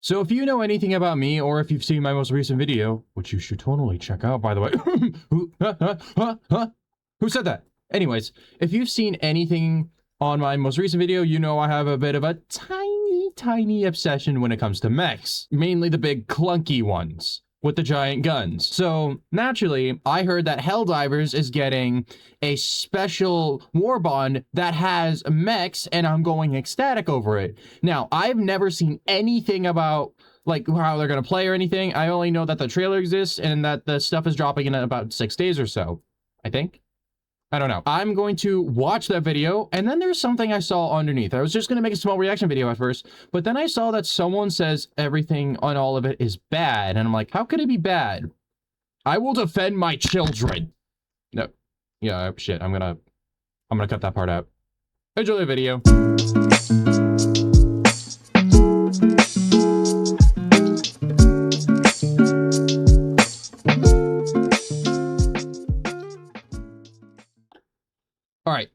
So if you know anything about me, or if you've seen my most recent video, which you should totally check out, by the way. Who said that? Anyways, if you've seen anything on my most recent video, you know I have a bit of a tiny obsession when it comes to mechs. Mainly the big clunky ones with the giant guns. So naturally, I heard that Helldivers is getting a special Warbond that has mechs, and I'm going ecstatic over it. Now, I've never seen anything about like how they're gonna play or anything. I only know that the trailer exists and that the stuff is dropping in about 6 days or so, I think. I don't know. I'm going to watch that video, and then there's something I saw underneath. I was just going to make a small reaction video at first, but then I saw that someone says everything on all of it is bad, and I'm like, how could it be bad? I will defend my children. No. Yeah, shit. I'm gonna cut that part out. Enjoy the video. All right,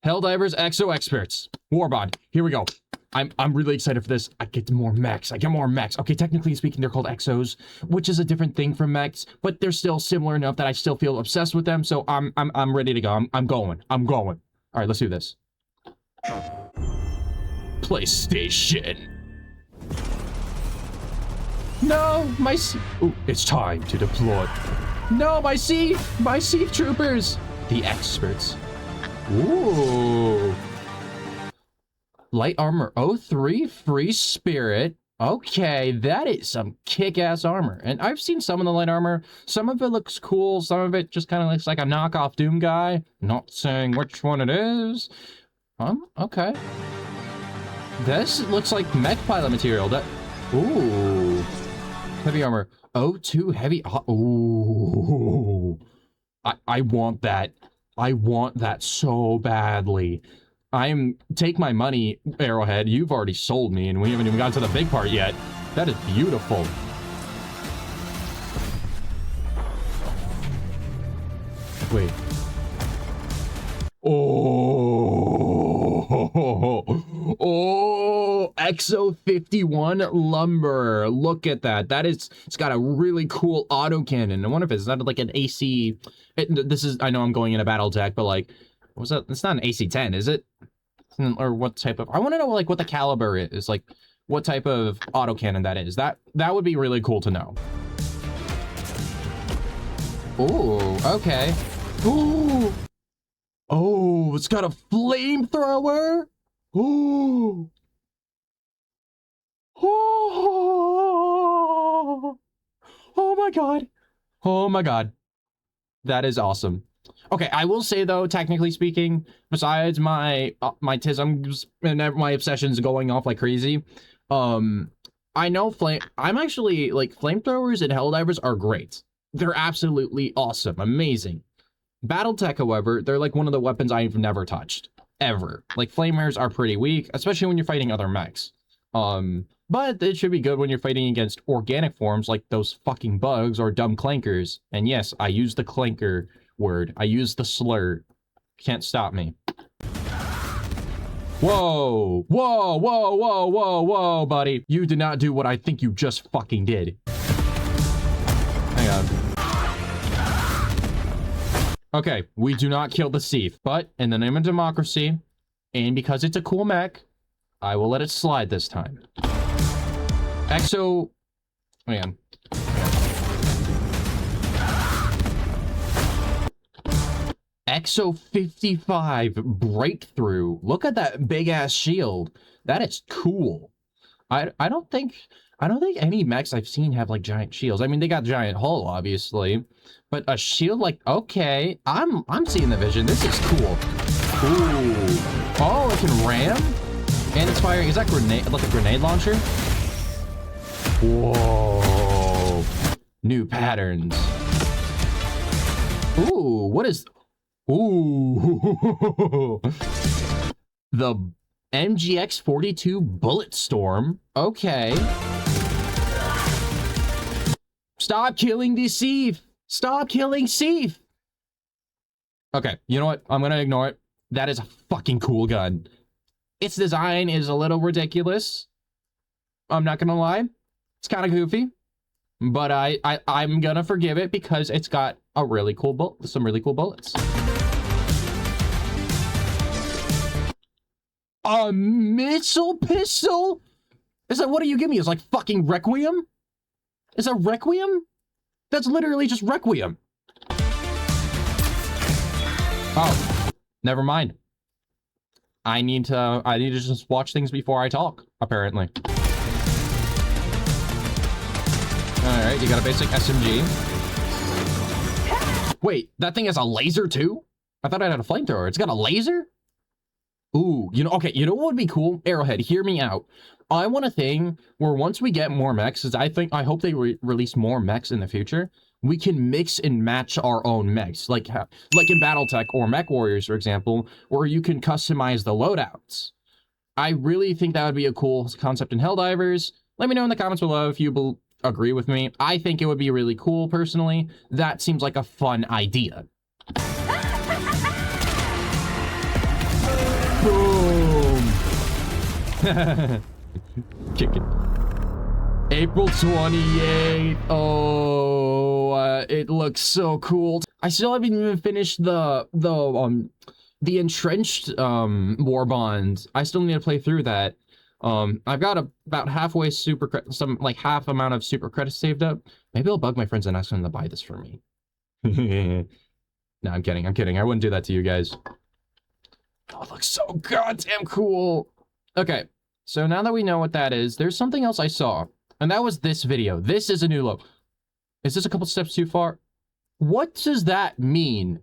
Helldivers Exo Experts, Warbond. Here we go. I'm really excited for this. I get more mechs. I get more mechs. Okay, technically speaking, they're called Exos, which is a different thing from mechs, but they're still similar enough that I still feel obsessed with them. So I'm ready to go. I'm going. All right, let's do this. PlayStation. No, my ooh, it's time to deploy. No, my Sieve troopers. The experts. Ooh. Light armor 03 free spirit. Okay, that is some kick-ass armor. And I've seen some of the light armor. Some of it looks cool. Some of it just kind of looks like a knockoff Doom guy. Not saying which one it is. Okay. This looks like mech pilot material. That. Ooh. Heavy armor. 02 heavy. Ooh. I want that. I want that so badly. Take my money, Arrowhead. You've already sold me, and we haven't even gotten to the big part yet. That is beautiful. Wait. Oh, Exo 51 lumber. Look at that. It's got a really cool autocannon. I wonder if it's not like an AC. I know I'm going in a battle tech, but like, what's that? It's not an AC-10, is it? Or what type of? I want to know like what the caliber is, like what type of autocannon that is. That would be really cool to know. Ooh, okay. Ooh. Oh, it's got a flamethrower. Ooh. Oh. Oh my god. Oh my god. That is awesome. Okay, I will say though, technically speaking, besides my tisms and my obsessions going off like crazy, I know I'm actually like flamethrowers and Helldivers are great. They're absolutely awesome, amazing. Battletech, however, they're like one of the weapons I've never touched ever. Like flamers are pretty weak, especially when you're fighting other mechs. But it should be good when you're fighting against organic forms like those fucking bugs or dumb clankers. And yes, I use the clanker word. I use the slur. Can't stop me. Whoa, whoa, whoa, whoa, whoa, whoa, buddy. You did not do what I think you just fucking did. Hang on. Okay, we do not kill the Sieve, but in the name of democracy, and because it's a cool mech, I will let it slide this time. Exo... Man. Exo 55 breakthrough. Look at that big ass shield. That is cool. I don't think any mechs I've seen have like giant shields. I mean, they got giant hull obviously, but a shield like, okay, I'm seeing the vision. This is cool. Ooh. Oh, it can ram and it's firing. Is that grenade like a grenade launcher? Whoa. New patterns. Ooh, what is... Ooh. The MGX 42 Bullet Storm. Okay. Stop killing the Sieve. Stop killing Sieve. Okay, you know what? I'm gonna ignore it. That is a fucking cool gun. Its design is a little ridiculous. I'm not gonna lie. It's kind of goofy, but I'm gonna forgive it because it's got a really cool some really cool bullets. A missile pistol? Is that, what do you give me? It's like fucking Requiem? Is that Requiem? That's literally just Requiem. Oh, never mind. I need to just watch things before I talk, apparently. Alright, you got a basic SMG. Wait, that thing has a laser too? I thought I had a flamethrower. It's got a laser? Ooh, you know, okay, you know what would be cool? Arrowhead, hear me out. I want a thing where once we get more mechs, I hope they release more mechs in the future, we can mix and match our own mechs. Like in Battletech or Mech Warriors, for example, where you can customize the loadouts. I really think that would be a cool concept in Helldivers. Let me know in the comments below if you agree with me. I think it would be really cool, personally. That seems like a fun idea. Boom! Kick it. April 28th. Oh, it looks so cool. I still haven't even finished the entrenched Warbond. I still need to play through that. I've got about halfway half amount of super credits saved up. Maybe I'll bug my friends and ask them to buy this for me. No, I'm kidding. I wouldn't do that to you guys. Oh, it looks so goddamn cool. Okay, so now that we know what that is, there's something else I saw, and that was this video. This is a new logo. Is this a couple steps too far? What does that mean?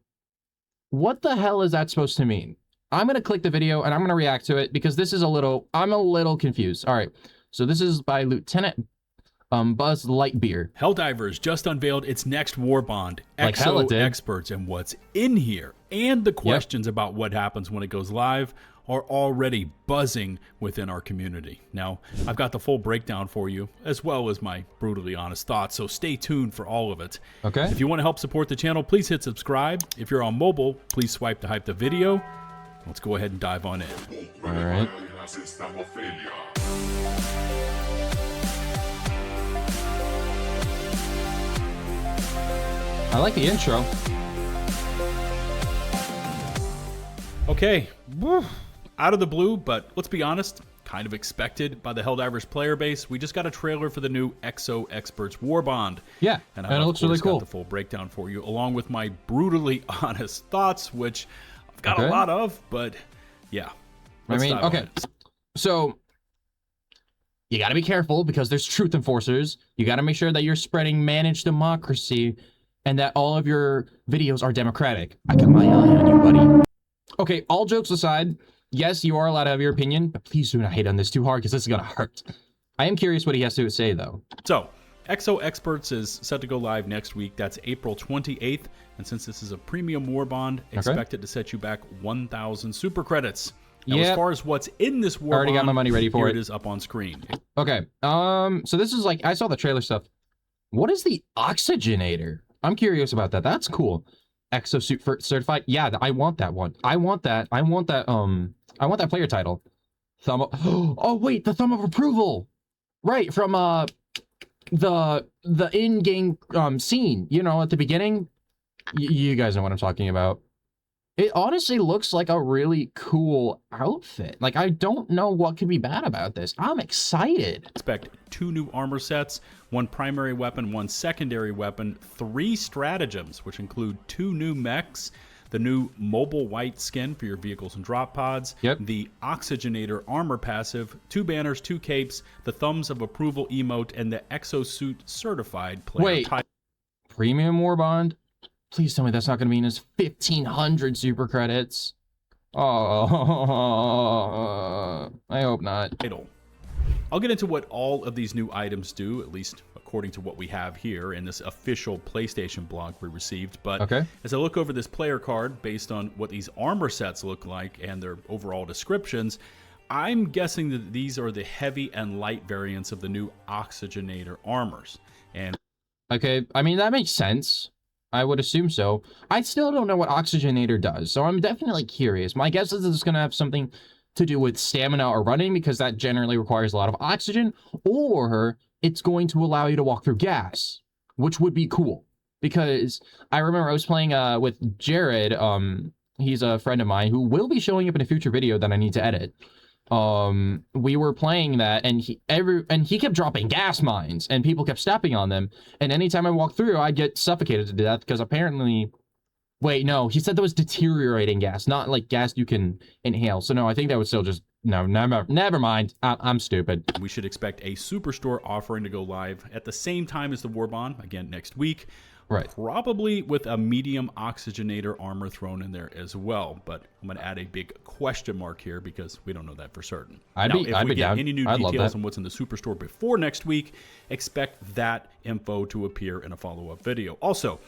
What the hell is that supposed to mean? I'm going to click the video, and I'm going to react to it, because this is I'm a little confused. All right, so this is by Ltbuzzlitbeer. Helldivers just unveiled its next Warbond, Exo Experts, and what's in here, and the questions about what happens when it goes live are already buzzing within our community. Now, I've got the full breakdown for you, as well as my brutally honest thoughts, so stay tuned for all of it. Okay. If you want to help support the channel, please hit subscribe. If you're on mobile, please swipe to hype the video. Let's go ahead and dive on in. All right. I like the intro. Okay, out of the blue, but let's be honest, kind of expected by the Helldivers player base. We just got a trailer for the new Exo Experts Warbond. Yeah, and it looks really cool. Got the full breakdown for you, along with my brutally honest thoughts, which I've got a lot of, but yeah. Okay, so you got to be careful because there's truth enforcers. You got to make sure that you're spreading managed democracy and that all of your videos are democratic. I got my eye on you, buddy. Okay, all jokes aside, yes, you are allowed to have your opinion, but please do not hate on this too hard because this is going to hurt. I am curious what he has to say, though. So, Exo Experts is set to go live next week. That's April 28th. And since this is a premium Warbond, expect it to set you back 1,000 super credits. Now, as far as what's in this Warbond, I already got my money ready for it. Here it is up on screen. Okay, so this is like, I saw the trailer stuff. What is the oxygenator? I'm curious about that. That's cool. Exosuit certified. Yeah, I want that one. I want that player title. Oh wait, the thumb of approval. Right, from the in-game scene, you know, at the beginning. You guys know what I'm talking about. It honestly looks like a really cool outfit. Like, I don't know what could be bad about this. I'm excited. Expect 2 new armor sets, 1 primary weapon, 1 secondary weapon, 3 stratagems, which include 2 new mechs, the new mobile white skin for your vehicles and drop pods, the oxygenator armor passive, 2 banners, 2 capes, the thumbs of approval emote, and the exosuit certified player title. Premium Warbond? Please tell me that's not going to mean it's 1,500 super credits. Oh, I hope not. I'll get into what all of these new items do, at least according to what we have here in this official PlayStation blog we received. But as I look over this player card, based on what these armor sets look like and their overall descriptions, I'm guessing that these are the heavy and light variants of the new oxygenator armors. And okay, I mean, that makes sense. I would assume so. I still don't know what oxygenator does, so I'm definitely curious. My guess is it's going to have something to do with stamina or running, because that generally requires a lot of oxygen, or it's going to allow you to walk through gas, which would be cool. Because I remember I was playing with Jared. He's a friend of mine who will be showing up in a future video that I need to edit. We were playing that, and he kept dropping gas mines, and people kept stepping on them. And anytime I walked through, I'd get suffocated to death because apparently, wait, no, he said that was deteriorating gas, not like gas you can inhale. So no, I think that would still just no, never mind. I'm stupid. We should expect a Superstore offering to go live at the same time as the Warbond, again next week. Right. Probably with a medium oxygenator armor thrown in there as well. But I'm going to add a big question mark here because we don't know that for certain. If we get any new details on what's in the Superstore before next week, expect that info to appear in a follow-up video. Also,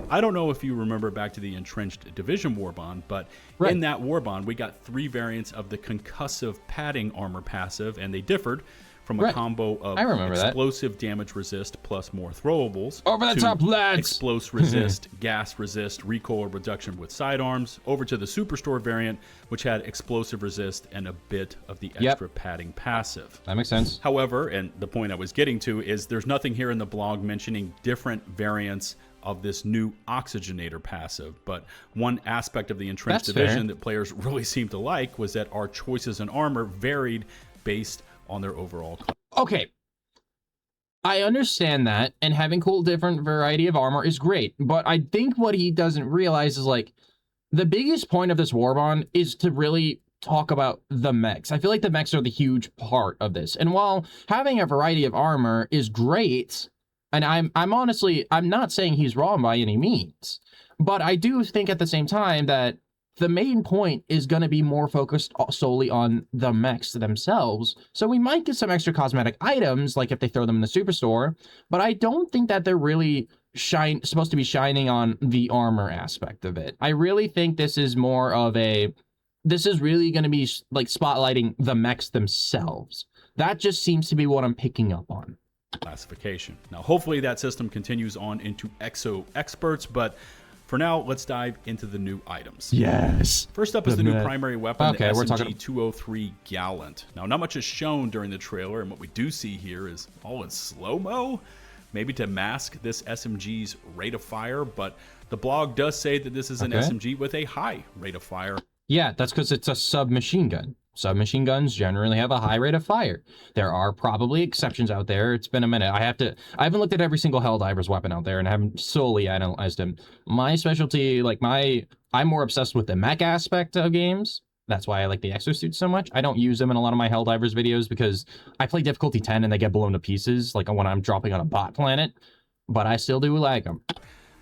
I don't know if you remember back to the Entrenched Division Warbond, but in that Warbond, we got 3 variants of the concussive padding armor passive, and they differed from a combo of explosive damage resist plus more throwables. Over the top, lads! Explosive resist, gas resist, recoil reduction with sidearms. Over to the Superstore variant, which had explosive resist and a bit of the extra padding passive. That makes sense. However, and the point I was getting to is there's nothing here in the blog mentioning different variants of this new oxygenator passive, but one aspect of the Entrenched Division that players really seemed to like was that our choices in armor varied based on their overall. Okay, I understand that, and having cool different variety of armor is great, but I think what he doesn't realize is like the biggest point of this Warbond is to really talk about the mechs. I feel like the mechs are the huge part of this, and while having a variety of armor is great, and I'm honestly, I'm not saying he's wrong by any means, but I do think at the same time that the main point is going to be more focused solely on the mechs themselves. So we might get some extra cosmetic items, like if they throw them in the Superstore, but I don't think that they're really supposed to be shining on the armor aspect of it. I really think this is more of this is really going to be like spotlighting the mechs themselves. That just seems to be what I'm picking up on. Classification. Now, hopefully that system continues on into Exo Experts, but for now, let's dive into the new items. Yes. First up is the new primary weapon, the SMG-203 Gallant. Now, not much is shown during the trailer, and what we do see here is all in slow-mo, maybe to mask this SMG's rate of fire, but the blog does say that this is an SMG with a high rate of fire. Yeah, that's because it's a submachine gun. Submachine guns generally have a high rate of fire. There are probably exceptions out there. It's been a minute. I haven't looked at every single Helldivers weapon out there and I haven't solely analyzed them. My specialty, I'm more obsessed with the mech aspect of games. That's why I like the exosuits so much. I don't use them in a lot of my Helldivers videos because I play difficulty 10 and they get blown to pieces, like when I'm dropping on a bot planet, but I still do like them.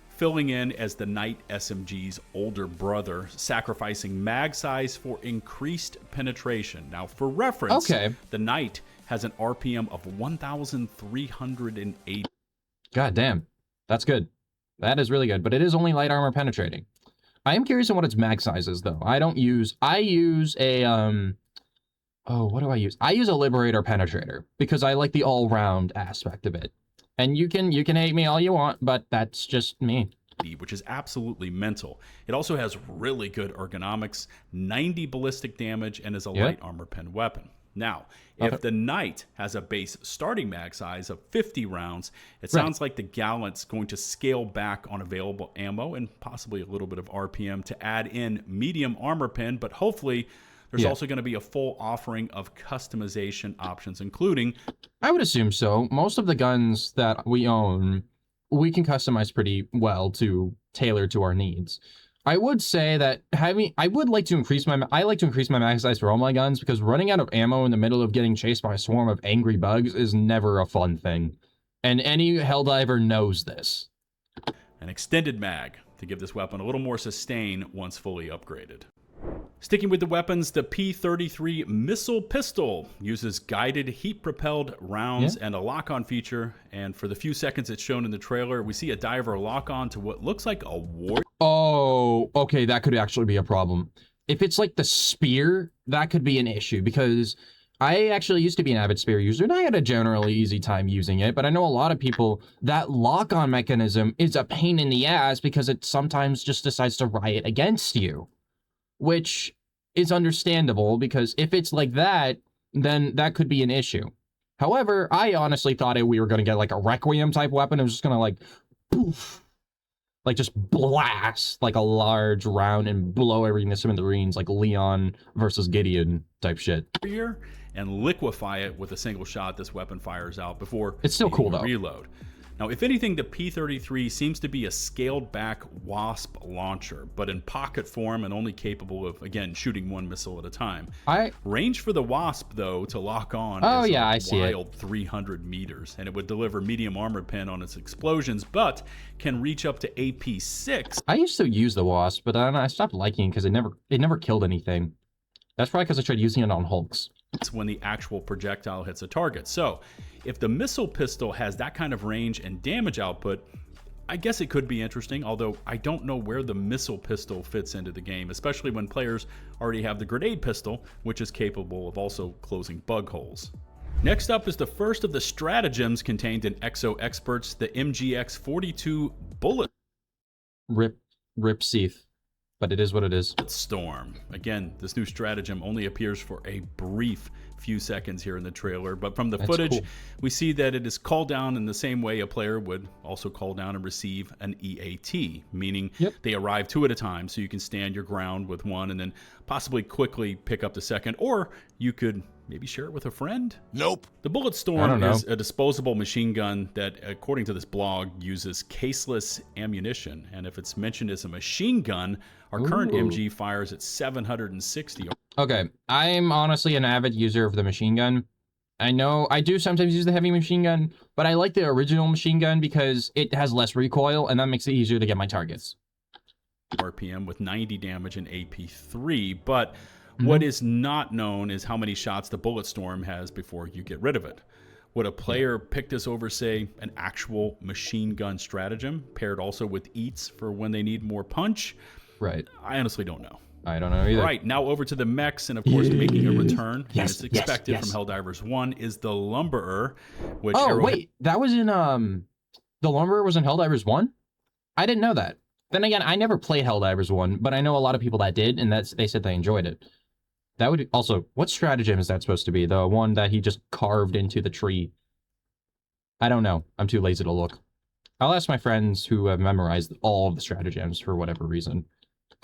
Filling in as the Knight SMG's older brother, sacrificing mag size for increased penetration. Now, for reference, the Knight has an RPM of 1,380. God damn. That's good. That is really good, but it is only light armor penetrating. I am curious on what its mag size is, though. I use a, what do I use? I use a Liberator Penetrator because I like the all-round aspect of it. And you can hate me all you want, but that's just me. Which is absolutely mental. It also has really good ergonomics, 90 ballistic damage, and is a light armor pen weapon. Now, if the Knight has a base starting mag size of 50 rounds, it sounds like the Gallant's going to scale back on available ammo and possibly a little bit of RPM to add in medium armor pen, but hopefully there's also going to be a full offering of customization options, including... I would assume so. Most of the guns that we own, we can customize pretty well to tailor to our needs. I would say that I like to increase my mag size for all my guns because running out of ammo in the middle of getting chased by a swarm of angry bugs is never a fun thing. And any Helldiver knows this. An extended mag to give this weapon a little more sustain once fully upgraded. Sticking with the weapons, the P-33 missile pistol uses guided heat-propelled rounds and a lock-on feature. And for the few seconds it's shown in the trailer, we see a diver lock on to what looks like a war. Oh, okay, that could actually be a problem. If it's like the spear, that could be an issue because I actually used to be an avid spear user and I had a generally easy time using it, but I know a lot of people, that lock-on mechanism is a pain in the ass because it sometimes just decides to riot against you. Which is understandable because if it's like that, then that could be an issue. However, I honestly thought we were going to get like a Requiem type weapon. It was just going to like, poof, like just blast like a large round and blow everything to smithereens, like Leon versus Gideon type shit. And liquefy it with a single shot this weapon fires out before it's still cool though. Reload. Now, if anything, the P-33 seems to be a scaled-back Wasp launcher, but in pocket form and only capable of, again, shooting one missile at a time. Range for the Wasp, though, to lock on is a wild 300 meters, and it would deliver medium armor pen on its explosions, but can reach up to AP6. I used to use the Wasp, but then I stopped liking it because it never killed anything. That's probably because I tried using it on Hulks. It's when the actual projectile hits a target. So, if the missile pistol has that kind of range and damage output, I guess it could be interesting, although I don't know where the missile pistol fits into the game, especially when players already have the grenade pistol, which is capable of also closing bug holes. Next up is the first of the stratagems contained in Exo Experts, the MGX-42 bullet. Rip Seath. But it is what it is. Storm. Again, this new stratagem only appears for a brief few seconds here in the trailer, but from the footage, we see that it is called down in the same way a player would also call down and receive an EAT, meaning they arrive two at a time, so you can stand your ground with one and then possibly quickly pick up the second, or you could maybe share it with a friend? Nope. The Bullet Storm is a disposable machine gun that, according to this blog, uses caseless ammunition. And if it's mentioned as a machine gun, our current MG fires at 760. Okay, I'm honestly an avid user of the machine gun. I know I do sometimes use the heavy machine gun, but I like the original machine gun because it has less recoil, and that makes it easier to get my targets. RPM with 90 damage in AP3, but what is not known is how many shots the Bullet Storm has before you get rid of it. Would a player pick this over, say, an actual machine gun stratagem, paired also with eats for when they need more punch? Right. I honestly don't know. I don't know either. All right, now over to the mechs, and of course making a return, and it's expected from Helldivers 1, is the Lumberer, which... wait, that was in, the Lumberer was in Helldivers 1? I didn't know that. Then again, I never played Helldivers 1, but I know a lot of people that did, and they said they enjoyed it. That would also, what stratagem is that supposed to be? The one that he just carved into the tree? I don't know. I'm too lazy to look. I'll ask my friends who have memorized all of the stratagems for whatever reason.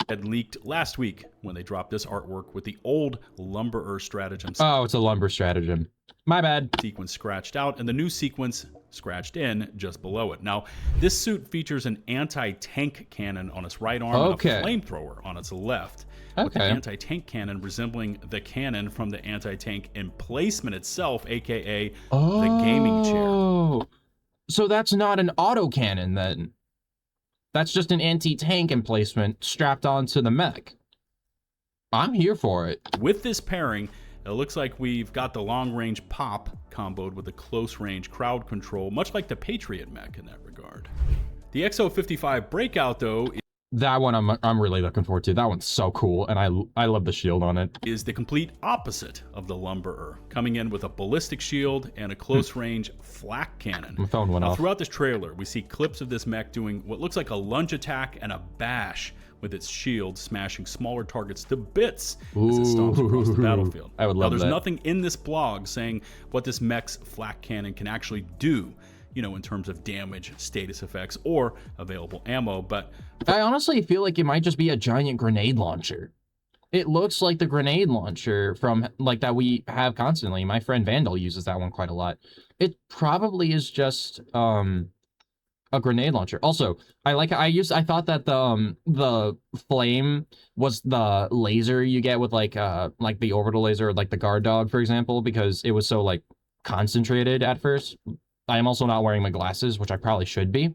Had leaked last week when they dropped this artwork with the old Lumberer stratagem. Oh, it's a lumber stratagem. My bad. Sequence scratched out, and the new sequence scratched in just below it. Now, this suit features an anti-tank cannon on its right arm and a flamethrower on its left. With the anti-tank cannon resembling the cannon from the anti-tank emplacement itself, aka the gaming chair. So that's not an autocannon then. That's just an anti-tank emplacement strapped onto the mech. I'm here for it. With this pairing, it looks like we've got the long-range pop comboed with the close-range crowd control, much like the Patriot mech in that regard. The XO55 Breakout, though, that one I'm really looking forward to. That one's so cool, and I love the shield on it. Is the complete opposite of the Lumberer, coming in with a ballistic shield and a close-range flak cannon. My phone went off. Throughout this trailer, we see clips of this mech doing what looks like a lunge attack and a bash with its shield, smashing smaller targets to bits as it stomps across the battlefield. I would love that. There's nothing in this blog saying what this mech's flak cannon can actually do, you know, in terms of damage, status effects, or available ammo, but... I honestly feel like it might just be a giant grenade launcher. It looks like the grenade launcher from, like, that we have constantly. My friend Vandal uses that one quite a lot. It probably is just, a grenade launcher. Also, I thought that the flame was the laser you get with, like the orbital laser, or like the guard dog, for example, because it was so, like, concentrated at first. I am also not wearing my glasses, which I probably should be,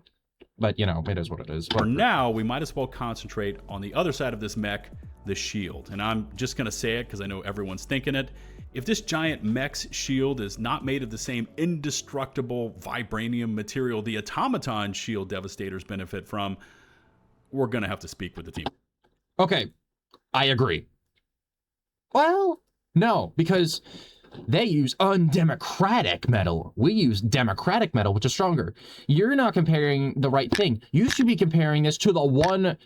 but, you know, it is what it is. For now, we might as well concentrate on the other side of this mech, the shield. And I'm just going to say it because I know everyone's thinking it. If this giant mech's shield is not made of the same indestructible vibranium material the automaton shield devastators benefit from, we're going to have to speak with the team. Okay, I agree. Well, no, because... they use undemocratic metal. We use democratic metal, which is stronger. You're not comparing the right thing. You should be comparing this to the one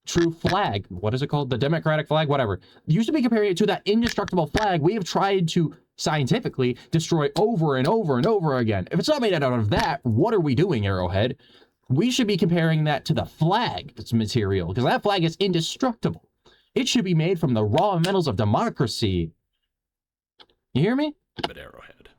true flag. What is it called? The democratic flag? Whatever. You should be comparing it to that indestructible flag we have tried to scientifically destroy over and over and over again. If it's not made out of that, what are we doing, Arrowhead? We should be comparing that to the flag material, because that flag is indestructible. It should be made from the raw metals of democracy. You hear me? But Arrowhead.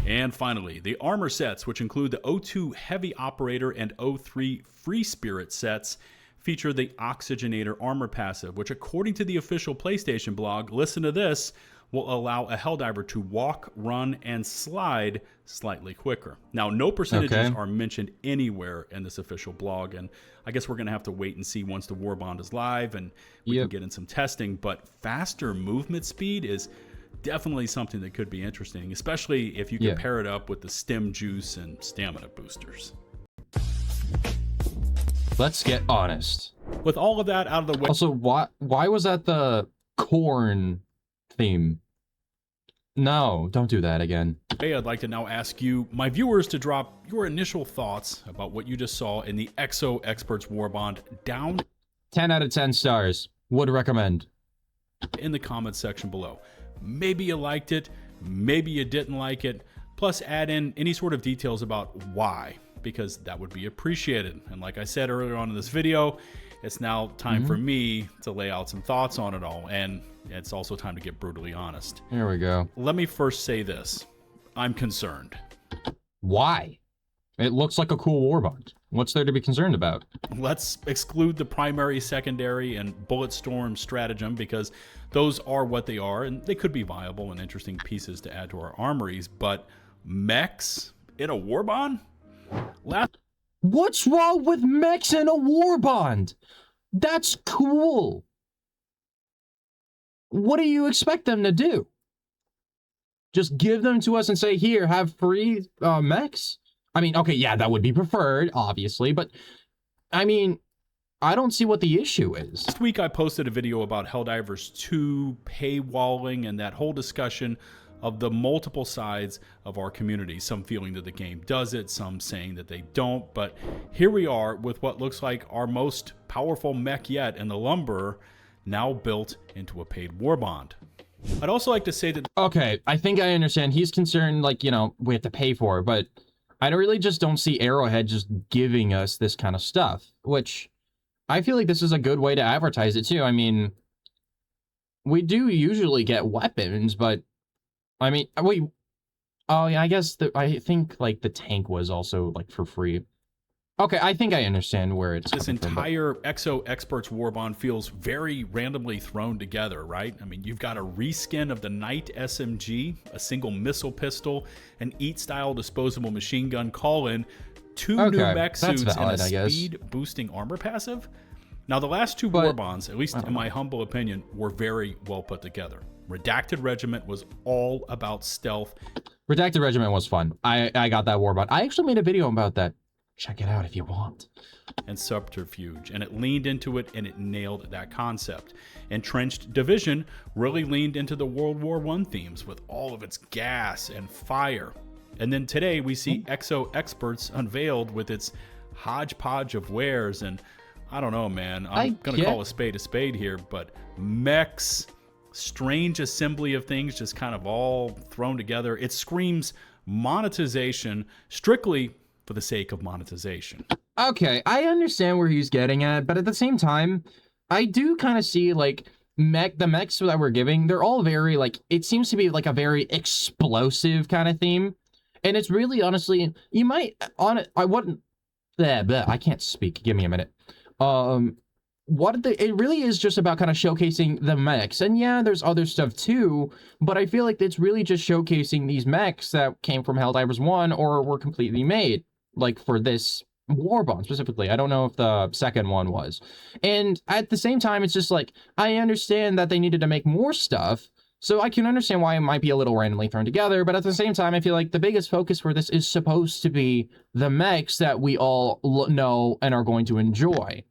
And finally, the armor sets, which include the O2 Heavy Operator and O3 Free Spirit sets, feature the Oxygenator armor passive, which according to the official PlayStation blog, listen to this, will allow a Helldiver to walk, run, and slide slightly quicker. Now, no percentages are mentioned anywhere in this official blog, and I guess we're going to have to wait and see once the Warbond is live and we can get in some testing, but faster movement speed is definitely something that could be interesting, especially if you can pair it up with the stem juice and stamina boosters. Let's get honest. With all of that out of the way... Also, why was that the corn theme? No, don't do that again. Hey, I'd like to now ask you, my viewers, to drop your initial thoughts about what you just saw in the Exo Experts Warbond down 10 out of 10 stars. Would recommend. In the comments section below. Maybe you liked it, maybe you didn't like it, plus add in any sort of details about why, because that would be appreciated. And like I said earlier on in this video, it's now time for me to lay out some thoughts on it all, and it's also time to get brutally honest. Here we go. Let me first say this. I'm concerned. Why? It looks like a cool Warbond. What's there to be concerned about? Let's exclude the primary, secondary, and Bulletstorm stratagem, because those are what they are, and they could be viable and interesting pieces to add to our armories, but MECHS in a Warbond? What's wrong with MECHS in a Warbond? That's cool. What do you expect them to do? Just give them to us and say, here, have free MECHS? I mean, okay, yeah, that would be preferred, obviously, but I mean, I don't see what the issue is. Last week I posted a video about Helldivers 2 paywalling and that whole discussion of the multiple sides of our community. Some feeling that the game does it, some saying that they don't, but here we are with what looks like our most powerful mech yet in the Lumberer, now built into a paid Warbond. I'd also like to say that... Okay, I think I understand. He's concerned, like, you know, we have to pay for it, but I really just don't see Arrowhead just giving us this kind of stuff, which I feel like this is a good way to advertise it too. I mean, we do usually get weapons, but I mean, wait, oh yeah, I guess I think like the tank was also like for free. Okay, I think I understand where it's this entire Exo Experts Warbond feels very randomly thrown together, right? I mean, you've got a reskin of the Knight SMG, a single missile pistol, an EAT-style disposable machine gun call-in, two new mech suits, and a speed-boosting armor passive. Now, the last two Warbonds, at least in my humble opinion, were very well put together. Redacted Regiment was all about stealth. Redacted Regiment was fun. I got that Warbond. I actually made a video about that. Check it out if you want. And subterfuge, and it leaned into it, and it nailed that concept. Entrenched Division really leaned into the World War I themes with all of its gas and fire. And then today we see Exo Experts unveiled with its hodgepodge of wares, and I don't know, man. I'm gonna call a spade here, but MECHS, strange assembly of things just kind of all thrown together. It screams monetization strictly for the sake of monetization. Okay, I understand where he's getting at, but at the same time, I do kind of see like the MECHS that we're giving, they're all very like, it seems to be like a very explosive kind of theme. And it's really honestly, you might on it, I can't speak. Give me a minute. It really is just about kind of showcasing the MECHS, and yeah, there's other stuff too, but I feel like it's really just showcasing these MECHS that came from Helldivers 1 or were completely made, like for this Warbond specifically. I don't know if the second one was. And at the same time, it's just like, I understand that they needed to make more stuff, so I can understand why it might be a little randomly thrown together, but at the same time, I feel like the biggest focus for this is supposed to be the MECHS that we all know and are going to enjoy.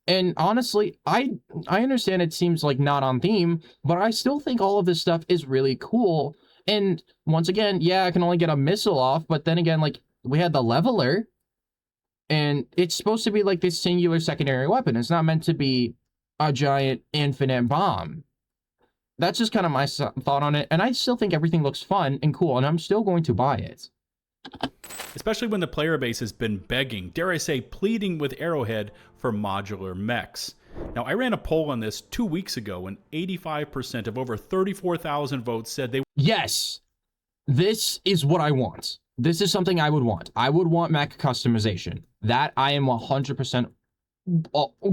And honestly, I understand it seems like not on theme, but I still think all of this stuff is really cool. And once again, yeah, I can only get a missile off, but then again, like, we had the Leveler, and it's supposed to be like this singular secondary weapon. It's not meant to be a giant infinite bomb. that's just kind of my thought on it. And I still think everything looks fun and cool, and I'm still going to buy it. Especially when the player base has been begging, dare I say, pleading with Arrowhead for modular mechs. Now, I ran a poll on this 2 weeks ago, and 85% of over 34,000 votes said they... Yes! This is what I want. This is something I would want. I would want mech customization. That I am 100%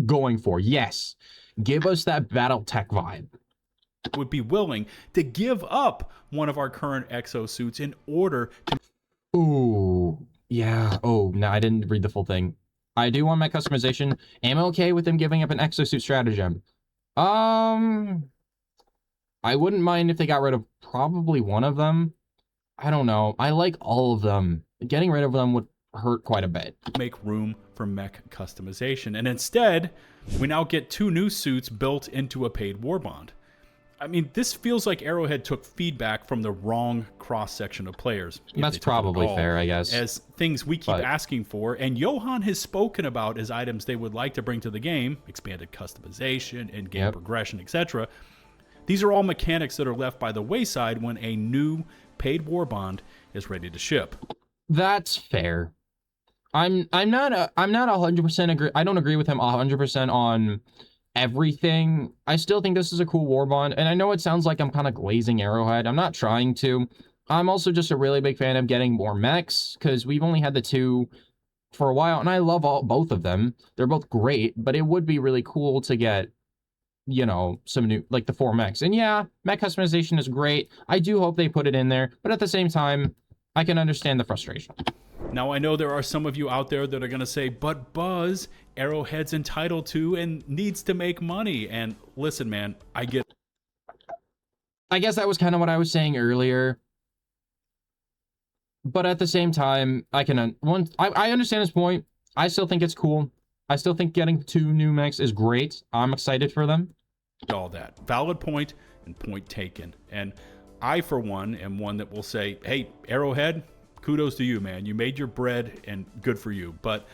going for. Yes. Give us that BattleTech vibe. Would be willing to give up one of our current exosuits in order to... Ooh, yeah. Oh, no, I didn't read the full thing. I do want mech customization. Am I okay with them giving up an exosuit stratagem? I wouldn't mind if they got rid of probably one of them. I don't know. I like all of them. Getting rid of them would hurt quite a bit. Make room for mech customization. And instead, we now get 2 new suits built into a paid Warbond. I mean, this feels like Arrowhead took feedback from the wrong cross-section of players. That's probably fair, I guess. As things we keep asking for, and Johan has spoken about as items they would like to bring to the game, expanded customization, in-game progression, etc. These are all mechanics that are left by the wayside when a new paid Warbond is ready to ship. That's fair. I'm not 100% agree. I don't agree with him 100% on everything. I still think this is a cool Warbond, and I know it sounds like I'm kind of glazing Arrowhead. I'm not trying to. I'm also just a really big fan of getting more mechs, because we've only had the 2 for a while, and I love both of them. They're both great, but it would be really cool to get, you know, some new, like the 4 mechs. And yeah, mech customization is great. I do hope they put it in there, but at the same time, I can understand the frustration. Now, I know there are some of you out there that are going to say, but Buzz, Arrowhead's entitled to and needs to make money. And listen, man, I get... I guess that was kind of what I was saying earlier. But at the same time, I understand his point. I still think it's cool. I still think getting 2 new mechs is great. I'm excited for them. All that. Valid point and point taken. And I, for one, am one that will say, hey, Arrowhead, kudos to you, man. You made your bread and good for you. But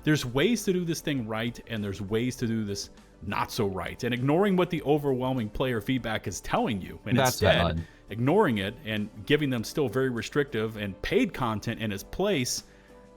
there's ways to do this thing right, and there's ways to do this not so right. And ignoring what the overwhelming player feedback is telling you, and instead ignoring it and giving them still very restrictive and paid content in its place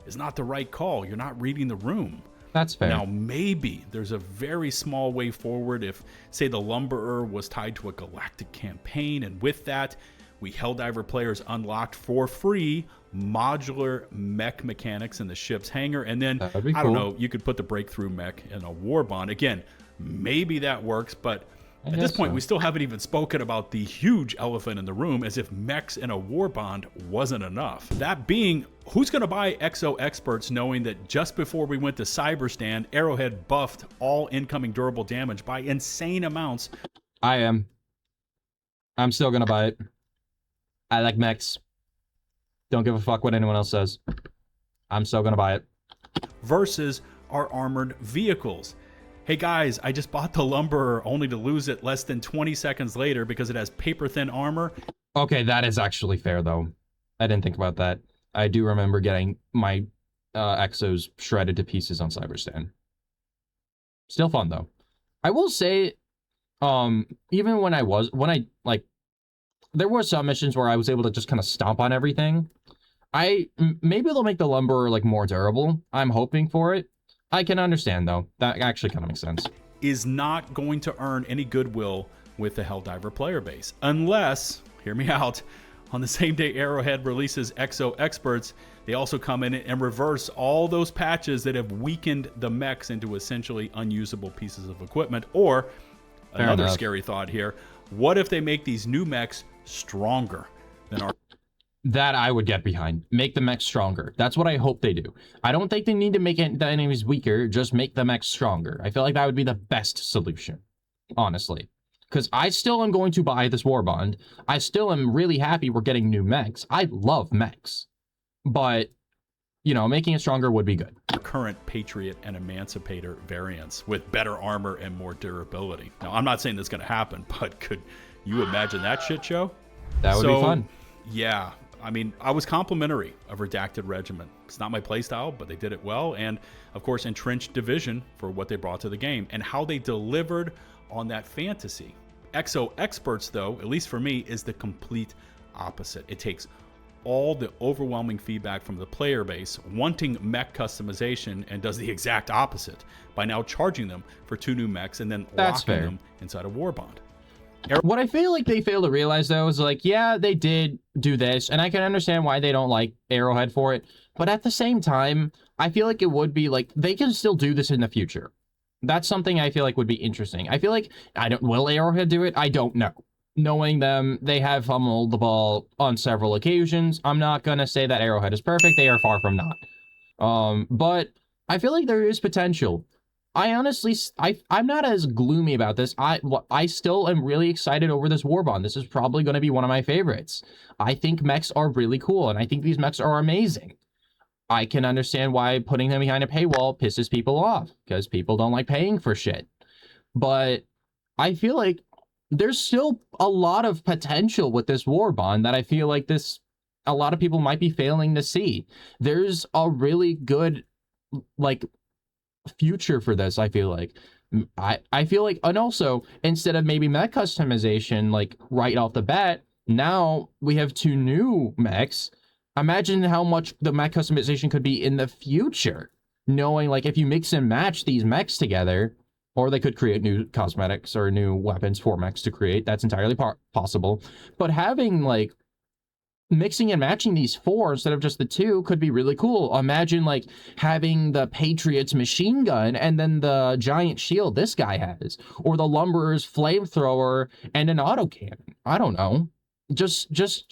is not the right call. You're not reading the room. That's fair. Now, maybe there's a very small way forward if, say, the Lumberer was tied to a galactic campaign, and with that, we Helldiver players unlocked for free modular mech mechanics in the ship's hangar, and then, I don't know, you could put the breakthrough mech in a Warbond. Again, maybe that works, but at this point, we still haven't even spoken about the huge elephant in the room, as if mechs in a Warbond wasn't enough. That being, who's going to buy Exo Experts knowing that just before we went to Cyberstand, Arrowhead buffed all incoming durable damage by insane amounts? I am. I'm still going to buy it. I like mechs. Don't give a fuck what anyone else says. I'm still going to buy it. Versus our armored vehicles. Hey guys, I just bought the Lumberer only to lose it less than 20 seconds later because it has paper-thin armor. Okay, that is actually fair, though. I didn't think about that. I do remember getting my Exos shredded to pieces on Cyberstand. Still fun, though. I will say, even when there were some missions where I was able to just kind of stomp on everything. Maybe they'll make the Lumberer, like, more durable. I'm hoping for it. I can understand, though. That actually kind of makes sense. Is not going to earn any goodwill with the Helldiver player base. Unless, hear me out, on the same day Arrowhead releases Exo Experts, they also come in and reverse all those patches that have weakened the mechs into essentially unusable pieces of equipment. Or, another scary thought here, what if they make these new mechs stronger than our... That I would get behind. Make the mechs stronger. That's what I hope they do. I don't think they need to make the enemies weaker. Just make the mechs stronger. I feel like that would be the best solution, honestly. Because I still am going to buy this Warbond. I still am really happy we're getting new mechs. I love mechs. But, you know, making it stronger would be good. Current Patriot and Emancipator variants with better armor and more durability. Now, I'm not saying that's going to happen, but could you imagine that shit show? That would be fun. Yeah. I mean, I was complimentary of Redacted Regiment. It's not my playstyle, but they did it well. And, of course, Entrenched Division for what they brought to the game and how they delivered on that fantasy. Exo Experts, though, at least for me, is the complete opposite. It takes all the overwhelming feedback from the player base wanting mech customization and does the exact opposite by now charging them for 2 new mechs and then locking them inside of Warbond. What I feel like they fail to realize, though, is like, yeah, they did do this, and I can understand why they don't like Arrowhead for it, but at the same time, I feel like it would be like, they can still do this in the future. That's something I feel like would be interesting. I feel like, will Arrowhead do it? I don't know. Knowing them, they have fumbled the ball on several occasions. I'm not going to say that Arrowhead is perfect. They are far from not. But I feel like there is potential. I honestly, I'm not as gloomy about this. I still am really excited over this Warbond. This is probably going to be one of my favorites. I think mechs are really cool, and I think these mechs are amazing. I can understand why putting them behind a paywall pisses people off, because people don't like paying for shit. But I feel like there's still a lot of potential with this Warbond that I feel like a lot of people might be failing to see. There's a really good, like, future for this, I feel like. I feel like, and also, instead of maybe mech customization, like, right off the bat, now we have 2 new mechs. Imagine how much the mech customization could be in the future, knowing, like, if you mix and match these mechs together, or they could create new cosmetics or new weapons for mechs to create. That's entirely possible. But having, like, mixing and matching these 4 instead of just the 2 could be really cool. Imagine, like, having the Patriot's machine gun and then the giant shield this guy has, or the Lumberer's flamethrower and an autocannon. I don't know. Just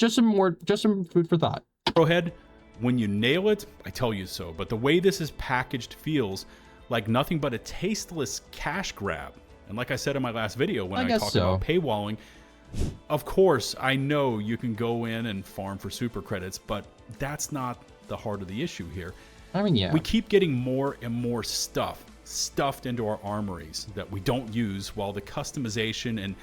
some food for thought. Arrowhead, when you nail it, I tell you so. But the way this is packaged feels like nothing but a tasteless cash grab. And like I said in my last video when I talked about paywalling, of course, I know you can go in and farm for super credits, but that's not the heart of the issue here. I mean, yeah. We keep getting more and more stuff stuffed into our armories that we don't use, while the customization and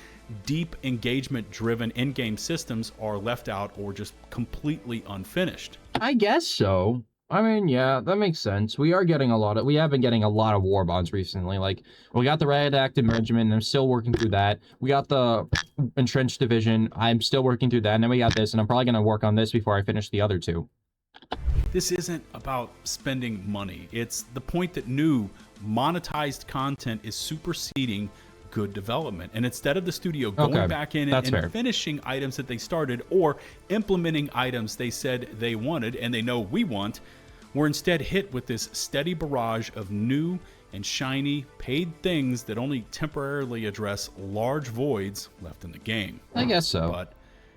deep engagement-driven in-game systems are left out or just completely unfinished. I guess so. I mean, yeah, that makes sense. We have been getting a lot of Warbonds recently. Like, we got the Redacted Regiment, and I'm still working through that. We got the Entrenched Division. I'm still working through that. And then we got this, and I'm probably going to work on this before I finish the other 2. This isn't about spending money. It's the point that new, monetized content is superseding good development. And instead of the studio going back in and finishing items that they started, or implementing items they said they wanted and they know we want, we're instead hit with this steady barrage of new and shiny paid things that only temporarily address large voids left in the game. I guess so. But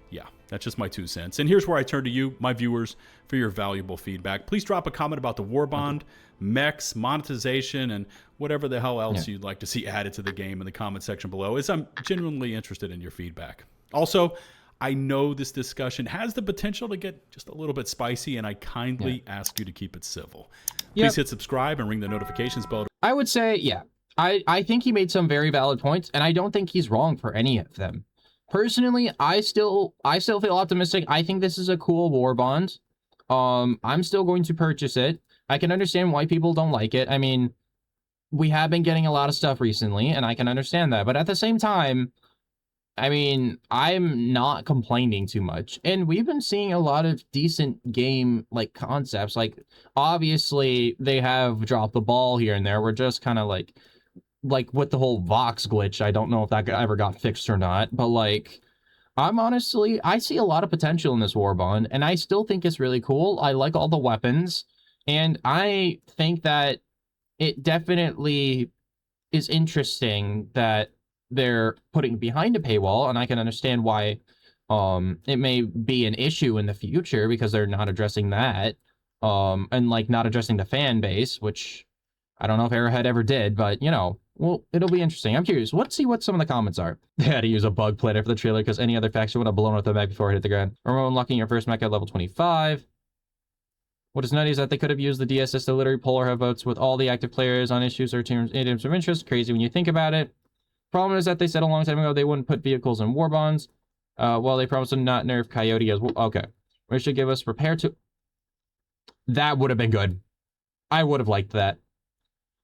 yeah, that's just my 2 cents. And here's where I turn to you, my viewers, for your valuable feedback. Please drop a comment about the Warbond, MECHS, monetization, and whatever the hell else you'd like to see added to the game in the comment section below, as I'm genuinely interested in your feedback. Also, I know this discussion has the potential to get just a little bit spicy, and I kindly ask you to keep it civil. Please hit subscribe and ring the notifications bell. I would say, I think he made some very valid points, and I don't think he's wrong for any of them. Personally, I still feel optimistic. I think this is a cool Warbond. I'm still going to purchase it. I can understand why people don't like it. I mean, we have been getting a lot of stuff recently, and I can understand that. But at the same time, I mean, I'm not complaining too much. And we've been seeing a lot of decent game, like, concepts. Like, obviously, they have dropped the ball here and there. We're just kind of like with the whole Vox glitch. I don't know if that ever got fixed or not. But, like, I see a lot of potential in this Warbond, and I still think it's really cool. I like all the weapons, and I think that it definitely is interesting that they're putting behind a paywall, and I can understand why it may be an issue in the future because they're not addressing that, and, like, not addressing the fan base, which I don't know if Arrowhead ever did, but, you know, well, it'll be interesting. I'm curious. Let's see what some of the comments are. They had to use a bug planner for the trailer because any other faction would have blown up the mech before it hit the ground. Remember unlocking your first mech at level 25. What is nutty is that they could have used the DSS to literally polar have votes with all the active players on issues or items of interest. Crazy when you think about it. Problem is that they said a long time ago they wouldn't put vehicles in Warbonds. Well, they promised to not nerf Coyote as well. Okay. We should give us repair to... That would have been good. I would have liked that.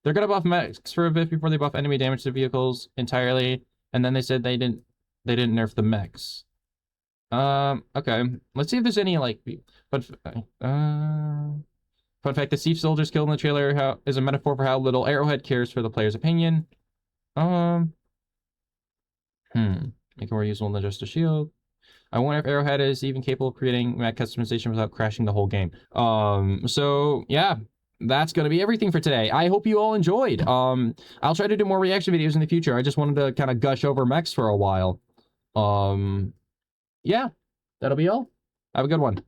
They're going to buff mechs for a bit before they buff enemy damage to vehicles entirely. And then they said they didn't they didn't nerf the mechs. Okay. Let's see if there's any, like, fun fact, the Thief soldiers killed in the trailer is a metaphor for how little Arrowhead cares for the player's opinion. Make it more useful than just a shield. I wonder if Arrowhead is even capable of creating mech customization without crashing the whole game. So yeah, that's gonna be everything for today. I hope you all enjoyed. I'll try to do more reaction videos in the future. I just wanted to kind of gush over mechs for a while. Yeah, that'll be all. Have a good one.